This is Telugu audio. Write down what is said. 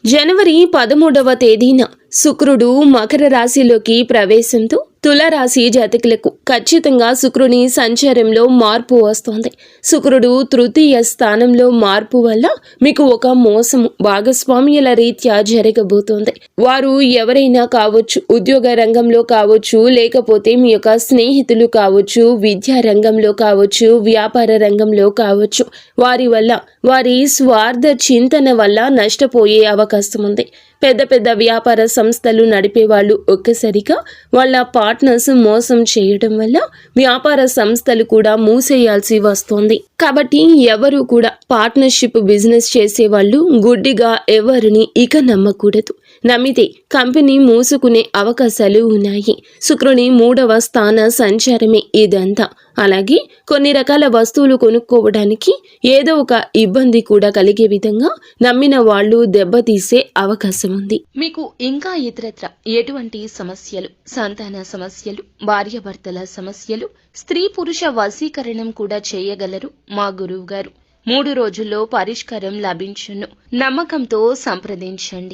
జనవరి 13వ తేదీన శుక్రుడు మకర రాశిలోకి ప్రవేశంతో తులారాశి జాతకులకు ఖచ్చితంగా శుక్రుని సంచారంలో మార్పు వస్తోంది. శుక్రుడు తృతీయ స్థానంలో మార్పు వల్ల మీకు ఒక మోసము భాగస్వామ్యుల రీత్యా జరగబోతోంది. వారు ఎవరైనా కావచ్చు, ఉద్యోగ రంగంలో కావచ్చు, లేకపోతే మీ యొక్క స్నేహితులు కావచ్చు, విద్యా రంగంలో కావచ్చు, వ్యాపార రంగంలో కావచ్చు. వారి వల్ల, వారి స్వార్థ చింతన వల్ల నష్టపోయే అవకాశం ఉంది. పెద్ద పెద్ద వ్యాపార సంస్థలు నడిపేవాళ్ళు ఒక్కసారిగా వాళ్ళ పార్ట్నర్స్ మోసం చేయడం వల్ల వ్యాపార సంస్థలు కూడా మూసేయాల్సి వస్తోంది. కాబట్టి ఎవరు కూడా పార్ట్నర్షిప్ బిజినెస్ చేసేవాళ్ళు గుడ్డిగా ఎవరిని ఇక నమ్మకూడదు. నమ్మితే కంపెనీ మూసుకునే అవకాశాలు ఉన్నాయి. శుక్రుని 3వ స్థాన సంచారమే ఇదంతా. అలాగే కొన్ని రకాల వస్తువులు కొనుక్కోవడానికి ఏదో ఒక ఇబ్బంది కూడా కలిగే విధంగా నమ్మిన వాళ్ళు దెబ్బతీసే అవకాశం ఉంది. మీకు ఇంకా ఇతరత్ర ఎటువంటి సమస్యలు, సంతాన సమస్యలు, భార్యాభర్తల సమస్యలు, స్త్రీ పురుష వశీకరణం కూడా చేయగలరు మా గురువు గారు. 3 రోజుల్లో పరిష్కారం లభించును. నమ్మకంతో సంప్రదించండి.